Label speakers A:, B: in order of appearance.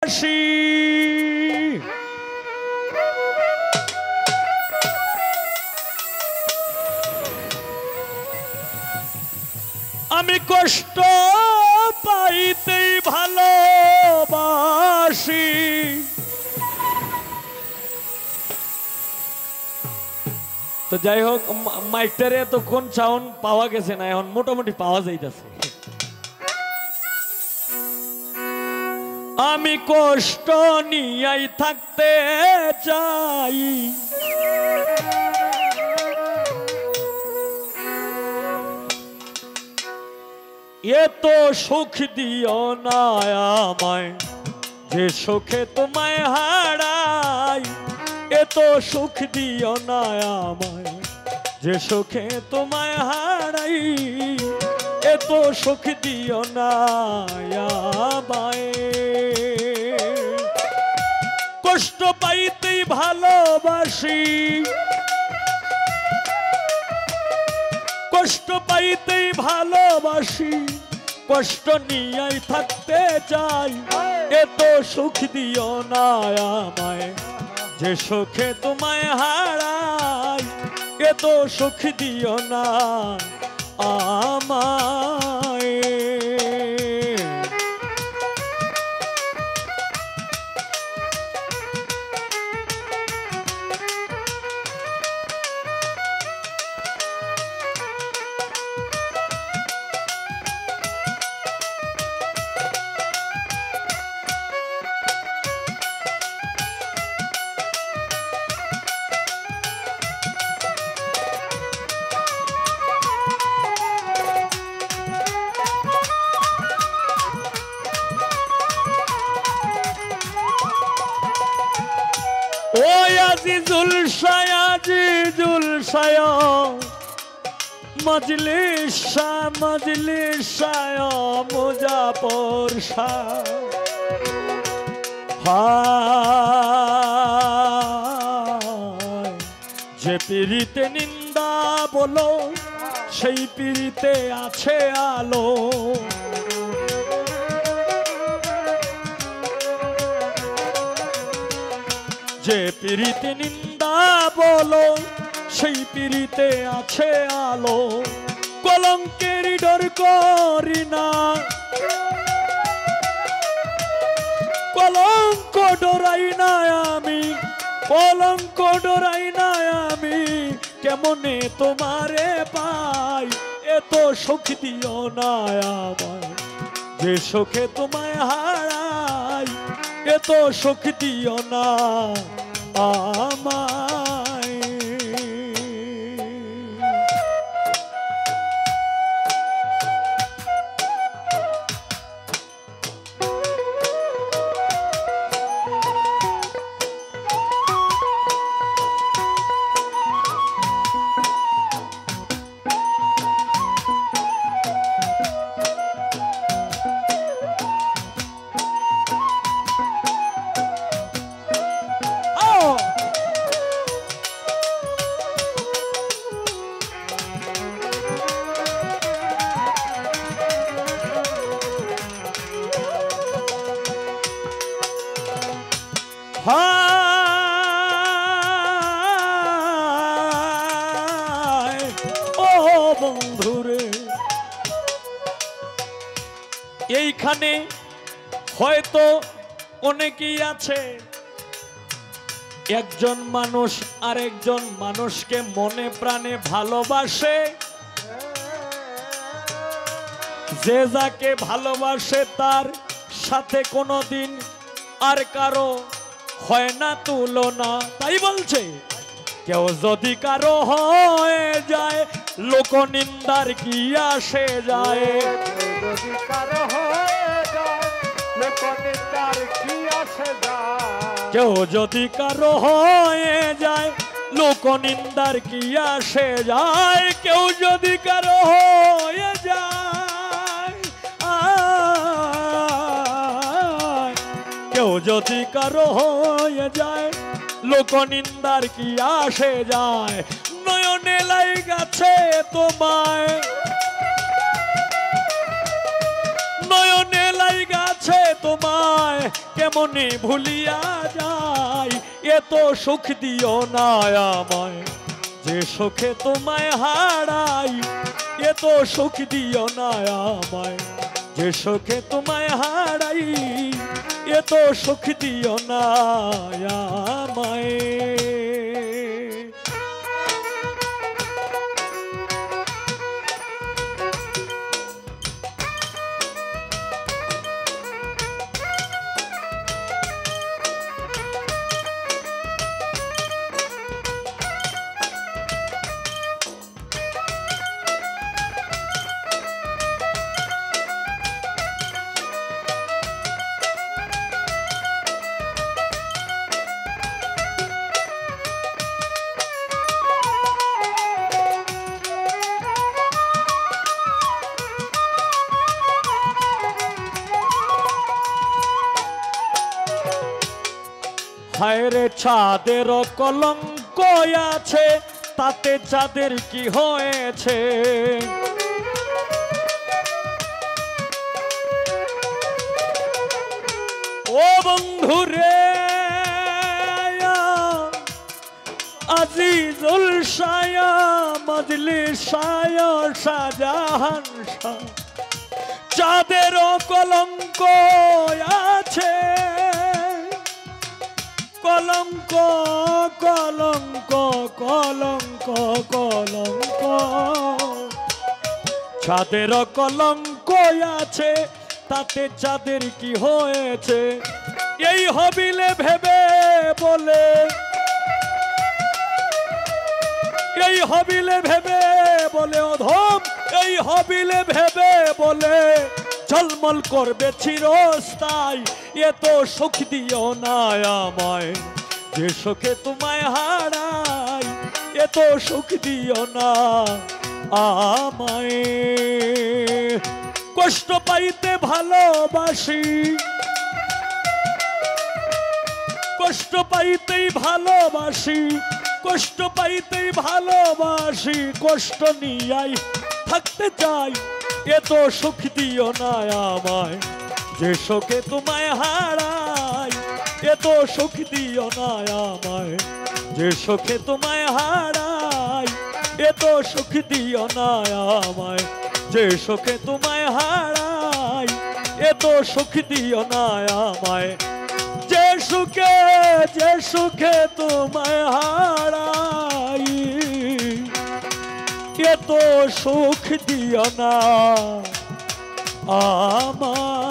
A: বাসি আমি কষ্ট পাইতেই ভালোবাসি তো যাই হোক মাইকটারে এতক্ষণ সাউন্ড পাওয়া গেছে না এখন মোটামুটি পাওয়া যাইতেছে আমি কষ্ট নিয়াই থাকতে চাই এত সুখ দিও না আমায় যে সুখে তোমায় হারাই এত সুখ দিও না আমায় যে সুখে তোমায় হারাই এত সুখ দিও না আমায় কষ্ট পাইতেই ভালোবাসি কষ্ট পাইতেই ভালোবাসি কষ্ট নিয়েই থাকতে চাই এত সুখ দিও না আমায় যে সুখে তোমায় হারাই এত সুখ দিও না আমায় ও আজিজুল শায়া মজলিস শাহ মুজাফর শাহ যে পীড়িতে নিন্দা বলো সেই পীড়িতে আছে আলো যে পীড়িতে নিন্দা বলো সেই পীড়িতে আছে আলো কলঙ্কের ডর করি না কলঙ্ক ডরাই না আমি কলঙ্ক ডরাই না আমি কেমনে তোমারে পাই এত সুখ দিও না আমায় যে সুখে তোমায় হারাই এত সুখ দিও না আমায় ও বন্ধুরে এইখানে হয়তো অনেকেই আছে একজন মানুষ আরেকজন মানুষকে মনে প্রাণে ভালোবাসে যে যাকে ভালোবাসে তার সাথে কোনোদিন আর কারো হয় না তুলনা তাই বলছে কেউ যদি কারো হয়ে যায় লোক নিন্দার কি আসে যায়
B: যদি কারো হয়ে যায় লোক নিন্দার কি আসে যায়
A: কেউ যদি কারো হয়ে যায় লোক নিন্দার কি আসে যায় কেউ যদি কারো হয়ে যায় কেউ যদি কারো হয়ে যায় লোক নিন্দার কি আসে যায় নয়নে লাইগাছে তোমায় নয়নে লাইগাছে তোমায় তোমায় কেমনে ভুলিয়া যাই, এত সুখ দিও না আমায় যে সুখে তোমায় হারাই, এত সুখ দিও না আমায় যে সুখে তোমায় হারাই, এত সুখ দিও না আমায়। হায় রে চাঁদের কলঙ্ক আছে, তাতে চাঁদের কি হয়েছে? ও বন্ধু রে আজিজুল শায়া মজলিস শায়া শাহজাহান শাহ, চাঁদের কলঙ্ক আছে, কলঙ্ক কলঙ্ক কলঙ্ক কলঙ্ক, চাঁদের কলঙ্ক আছে, তাতে চাঁদের কি হয়েছে? এই হবিলে ভেবে বলে, এই হবিলে ভেবে বলে অধম, এই হবিলে ভেবে বলে ঝলমল করবে চিরস্থায়ী, এত সুখ দিও না আমায় যে সুখে তোমায় হারাই, এত সুখ দিও না আমায়। কষ্ট পাইতে ভালোবাসি, কষ্ট পাইতেই ভালোবাসি, কষ্ট পাইতেই ভালোবাসি, কষ্ট নিয়াই থাকতে চাই, এত সুখ দিও না আমায় যে সুখে তোমায় হারাই, এত সুখ দিও না আমায় যে সুখে তোমায় হারাই, এত সুখ দিও না আমায় যে সুখে তোমায় হারাই, এত সুখ দিও না আমায় যে সুখে তোমায় হারাই, এত সুখ দিও না আমায়।